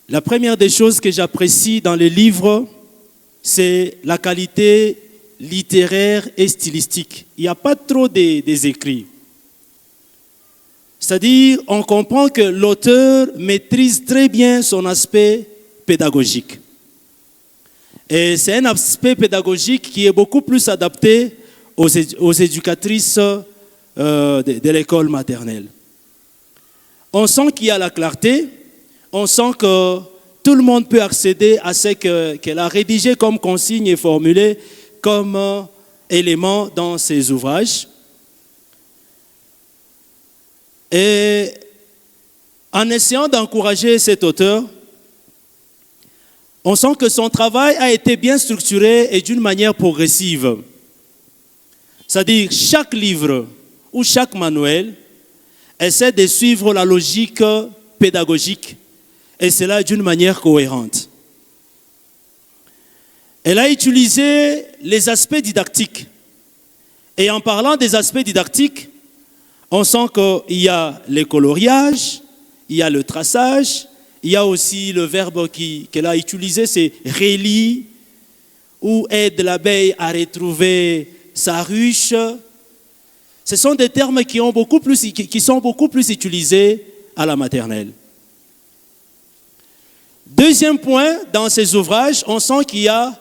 La première des choses que j'apprécie dans les livres, c'est la qualité littéraire et stylistique. Il n'y a pas trop des écrits. C'est-à-dire, on comprend que l'auteur maîtrise très bien son aspect pédagogique. Et c'est un aspect pédagogique qui est beaucoup plus adapté aux éducatrices de l'école maternelle. On sent qu'il y a la clarté, on sent que tout le monde peut accéder à ce qu'elle a rédigé comme consigne et formulé comme élément dans ses ouvrages. Et en essayant d'encourager cet auteur, on sent que son travail a été bien structuré et d'une manière progressive. C'est-à-dire chaque livre ou chaque manuel essaie de suivre la logique pédagogique et cela d'une manière cohérente. Elle a utilisé les aspects didactiques. Et en parlant des aspects didactiques, on sent qu'il y a les coloriages, il y a le traçage, il y a aussi le verbe qu'elle a utilisé, c'est « relie » ou « aide l'abeille à retrouver sa ruche ». Ce sont des termes qui sont beaucoup plus utilisés à la maternelle. Deuxième point, dans ces ouvrages, on sent qu'il y a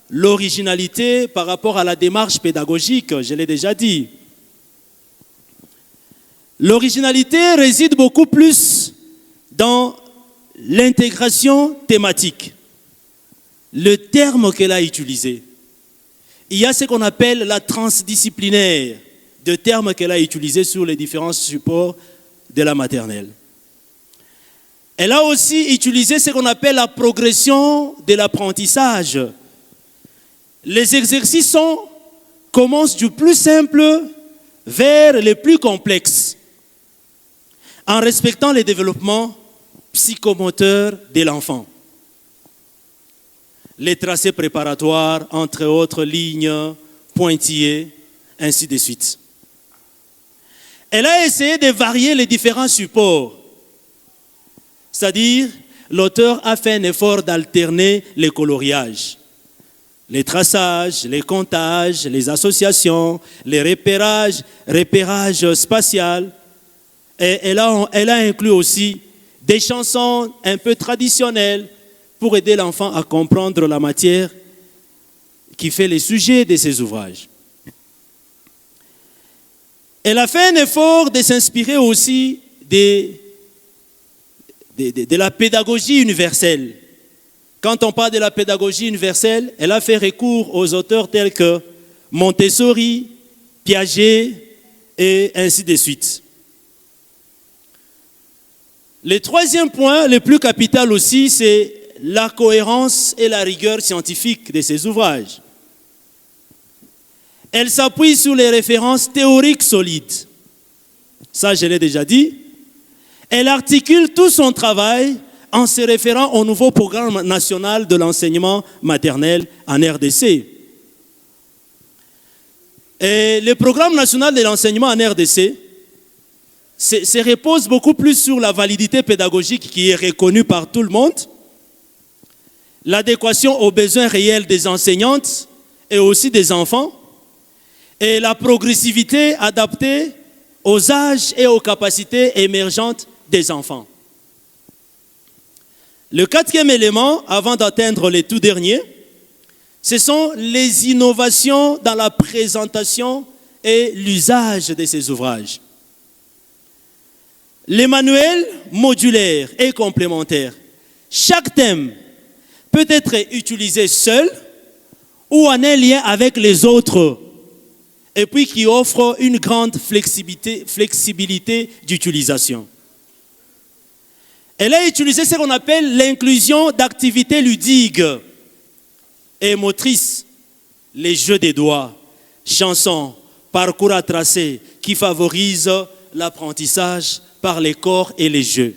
l'originalité par rapport à la démarche pédagogique, je l'ai déjà dit. L'originalité réside beaucoup plus dans l'intégration thématique. Le terme qu'elle a utilisé. Il y a ce qu'on appelle la transdisciplinaire, de termes qu'elle a utilisés sur les différents supports de la maternelle. Elle a aussi utilisé ce qu'on appelle la progression de l'apprentissage. Les exercices commencent du plus simple vers les plus complexes, en respectant les développements psychomoteurs de l'enfant. Les tracés préparatoires, entre autres lignes, pointillés, ainsi de suite. Elle a essayé de varier les différents supports. C'est-à-dire, l'auteur a fait un effort d'alterner les coloriages, les traçages, les comptages, les associations, les repérages spatial. Et elle a inclus aussi des chansons un peu traditionnelles pour aider l'enfant à comprendre la matière qui fait les sujets de ses ouvrages. Elle a fait un effort de s'inspirer aussi de la pédagogie universelle. Quand on parle de la pédagogie universelle, elle a fait recours aux auteurs tels que Montessori, Piaget et ainsi de suite. Le troisième point, le plus capital aussi, c'est la cohérence et la rigueur scientifique de ses ouvrages. Elle s'appuie sur les références théoriques solides. Ça, je l'ai déjà dit. Elle articule tout son travail en se référant au nouveau programme national de l'enseignement maternel en RDC. Et le programme national de l'enseignement en RDC se repose beaucoup plus sur la validité pédagogique qui est reconnue par tout le monde, l'adéquation aux besoins réels des enseignantes et aussi des enfants, et la progressivité adaptée aux âges et aux capacités émergentes des enfants. Le quatrième élément, avant d'atteindre les tout derniers, ce sont les innovations dans la présentation et l'usage de ces ouvrages. Les manuels modulaires et complémentaires. Chaque thème peut être utilisé seul ou en un lien avec les autres, et puis qui offre une grande flexibilité d'utilisation. Elle a utilisé ce qu'on appelle l'inclusion d'activités ludiques et motrices, les jeux des doigts, chansons, parcours à tracer, qui favorisent l'apprentissage par les corps et les jeux.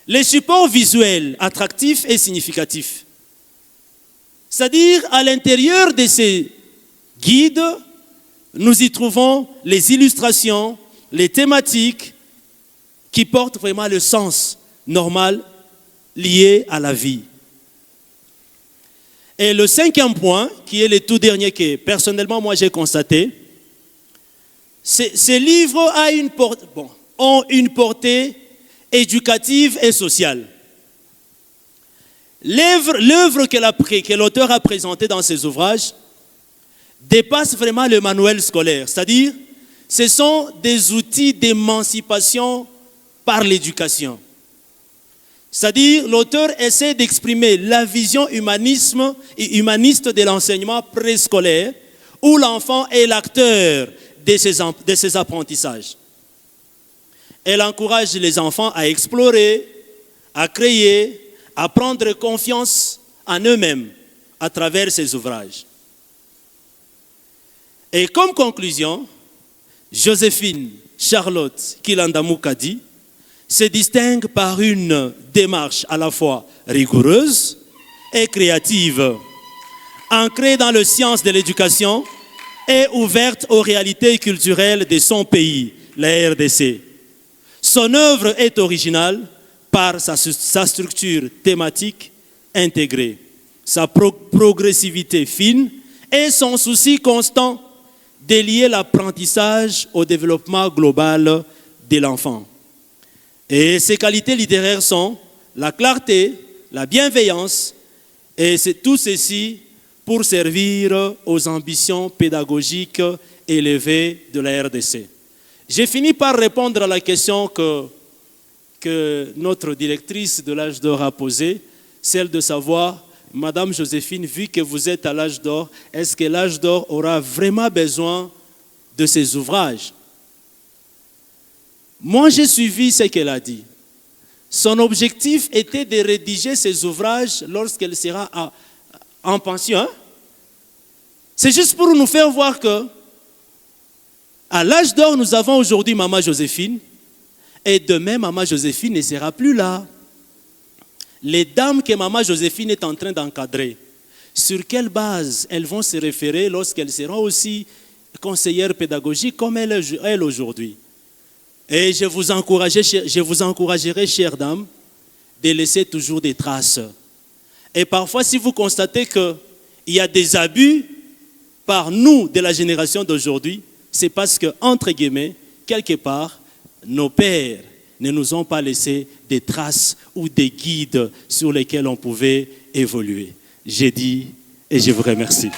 Les supports visuels attractifs et significatifs. C'est-à-dire, à l'intérieur de ces guides, nous y trouvons les illustrations, les thématiques qui portent vraiment le sens normal liés à la vie. Et le cinquième point, qui est le tout dernier que personnellement moi j'ai constaté, ces livres ont une portée éducative et sociale. L'œuvre que l'auteur a présentée dans ses ouvrages dépasse vraiment le manuel scolaire, c'est-à-dire ce sont des outils d'émancipation par l'éducation. C'est-à-dire l'auteur essaie d'exprimer la vision humaniste de l'enseignement préscolaire où l'enfant est l'acteur de ses apprentissages. Elle encourage les enfants à explorer, à créer, à prendre confiance en eux-mêmes à travers ces ouvrages. Et comme conclusion, Joséphine Charlotte Kilandamou-Kadi se distingue par une démarche à la fois rigoureuse et créative, ancrée dans les sciences de l'éducation et ouverte aux réalités culturelles de son pays, la RDC. Son œuvre est originale par sa structure thématique intégrée, sa progressivité fine et son souci constant de lier l'apprentissage au développement global de l'enfant. Et ses qualités littéraires sont la clarté, la bienveillance, et c'est tout ceci pour servir aux ambitions pédagogiques élevées de la RDC. J'ai fini par répondre à la question que notre directrice de l'âge d'or a posée, celle de savoir, Madame Joséphine, vu que vous êtes à l'âge d'or, est-ce que l'âge d'or aura vraiment besoin de ces ouvrages? Moi, j'ai suivi ce qu'elle a dit. Son objectif était de rédiger ces ouvrages lorsqu'elle sera en pension. Hein? C'est juste pour nous faire voir que à l'âge d'or, nous avons aujourd'hui Maman Joséphine, et demain, Maman Joséphine ne sera plus là. Les dames que Maman Joséphine est en train d'encadrer, sur quelle base elles vont se référer lorsqu'elles seront aussi conseillères pédagogiques comme elles aujourd'hui? Et je vous encouragerai, chères dames, de laisser toujours des traces. Et parfois, si vous constatez qu'il y a des abus par nous de la génération d'aujourd'hui, c'est parce que, entre guillemets, quelque part, nos pères ne nous ont pas laissé des traces ou des guides sur lesquels on pouvait évoluer. J'ai dit et je vous remercie.